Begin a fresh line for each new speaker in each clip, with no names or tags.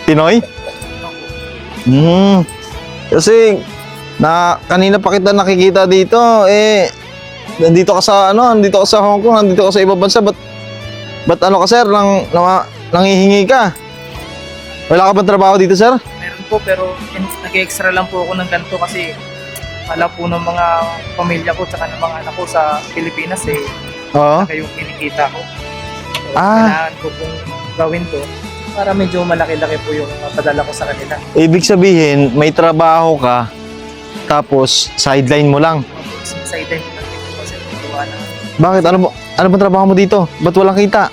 Pinoy? Kasi kanina pa kita nakikita dito, nandito ka sa nandito ka sa Hong Kong, nandito ka sa ibang bansa, ba't ano ka sir, nangihingi ka? Wala ka bang trabaho dito sir?
Meron po, pero nag-extra lang po ako ng ganito kasi wala po ng mga pamilya ko tsaka ng mga anak ko sa Pilipinas
Oo.
Kaya yung kinikita ko. So,
Ah.
kailangan ko pong gawin to para medyo malaki-laki po yung padala ko sa kanila.
Ibig sabihin, may trabaho ka, tapos sideline mo lang.
Sa item lang din po kasi tuwa na.
Bakit? Ano bang trabaho mo dito? Ba't walang kita?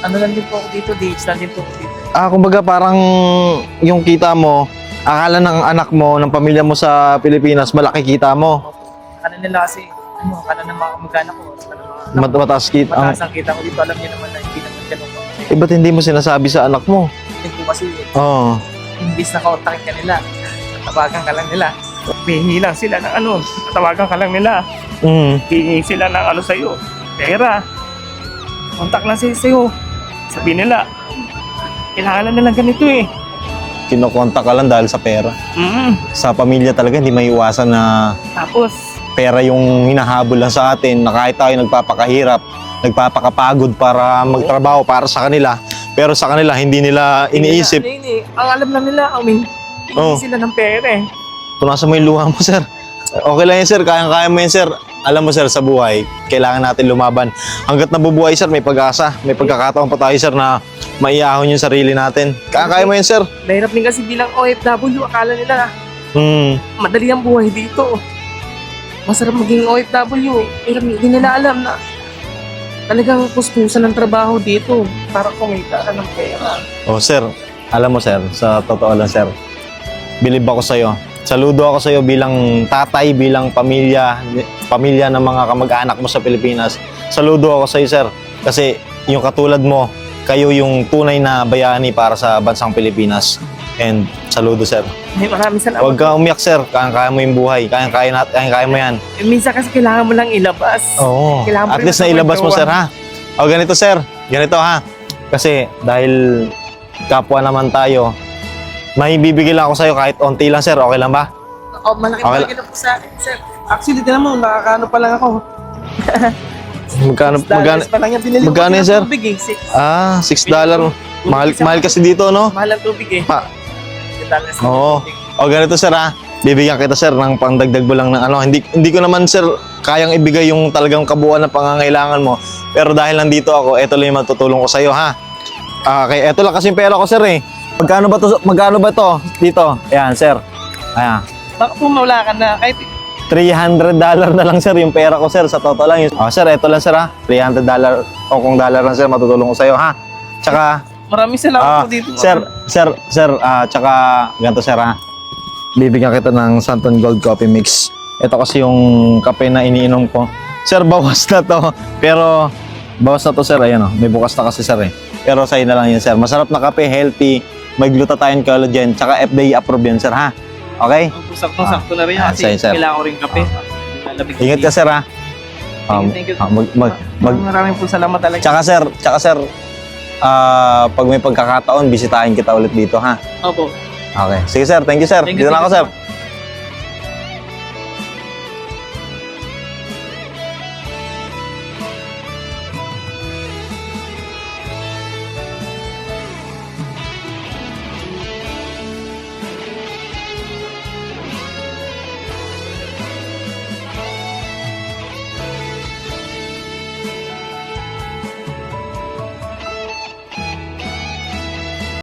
Ano lang din po ako dito, DH lang din po ako dito.
Kumbaga parang yung kita mo, akala ng anak mo, ng pamilya mo sa Pilipinas, malaki kita mo.
Akala nila kasi, akala ng mga kamag-anak ko, akala ng mga
Mataas kita.
mataas ang kita ko dito, alam niyo naman na hindi naman ganun.
Ba't hindi mo sinasabi sa anak mo?
Hindi po kasi,
Oo.
imbis na kautakin ka nila, tawagan ka lang nila. Hihingi lang sila ng tawagan ka lang nila. Hihingi sila ng sa'yo, pera. Kontak lang sila sa'yo. Sabihin nila, kailangan nila ganito
Kinokontak ka lang dahil sa pera. Sa pamilya talaga, hindi maiwasan na
Tapos,
pera yung hinahabol lang sa atin, na kahit tayo nagpapakahirap, nagpapakapagod para magtrabaho para sa kanila, pero sa kanila hindi nila iniisip.
Ang alam lang nila, hihingi sila ng pera
Punasan mo yung luha mo, sir. Okay lang yan, sir. Kayang-kaya mo yan, sir. Alam mo, sir, sa buhay, kailangan natin lumaban. Hanggat nabubuhay, sir, may pag-asa. May pagkakataon pa tayo, sir, na maiahon yung sarili natin. Kayang-kaya mo yan, sir.
Mahirap din kasi bilang OFW, akala nila, madali ang buhay dito. Masarap maging OFW. Hindi nila alam na talagang kuskusan ng trabaho dito para kumita ka ng pera.
Oh, sir. Alam mo, sir, sa totoo lang, sir, bilib ako sa'yo. Saludo ako sa'yo bilang tatay, bilang pamilya ng mga kamag-anak mo sa Pilipinas. Saludo ako sa'yo, sir. Kasi yung katulad mo, kayo yung tunay na bayani para sa bansang Pilipinas. And saludo, sir.
Maraming salamat.
Huwag ka umiyak, sir. Kaya mo yung buhay. Kaya mo yan.
Minsan kasi kailangan mo lang ilabas.
Oo.
Kailangan mo
At
rin
least na ilabas mo, sir, ha? O, ganito, sir. Ganito, ha? Kasi dahil kapwa naman tayo, may bibigay lang ako sa'yo kahit onti lang, sir. Okay lang ba?
Malaki
Okay.
na po sa akin, sir. Actually, tinan mo, nakakaano pa lang ako.
Magkano
$6 pa lang yan. Binili ko
magkano yan,
kasi
sir?
ng tubig
$6. Mahal kasi dito, no?
Mahal ang tubig $6
Oo. O, ganito, sir, ha? Bibigyan kita, sir, ng pangdagdag mo lang ng Hindi ko naman, sir, kayang ibigay yung talagang kabuuan na pangangailangan mo. Pero dahil nandito ako, eto lang yung matutulong ko sa'yo, ha? Okay, eto lang kasi yung pera ko, sir, Magkano ba to dito? Ayan, sir. Ayan.
Baka po mawala ka na. Kahit
$300 na lang, sir, yung pera ko, sir. Sa totoo lang. Sir, eto lang, sir, ha? $300 o kung dollar lang, sir, matutulong ko sa'yo, ha? Tsaka,
maraming salamat po dito.
sir, tsaka, ganito, sir, ha? Bibigyan kita ng Santon Gold Coffee Mix. Ito kasi yung kape na iniinom ko. Sir, bawas na to. Pero, bawas na to, sir. Ayan, may bukas na kasi, sir, Pero sa'yo na lang yun, sir. Masarap na kape, healthy, may glutathione, collagen, tsaka FDA approved yan, sir, ha? Okay?
Saktong-sakto na rin yan kasi
sa'yo, sir.
kailangan ko rin kape.
Ingat ka, sir, ha?
Thank you. Maraming po salamat talaga.
Tsaka, sir, pag may pagkakataon, bisitahin kita ulit dito, ha?
Opo.
Okay. Sige, sir. Thank you, sir.
Thank you,
Dito na ako,
thank
sir.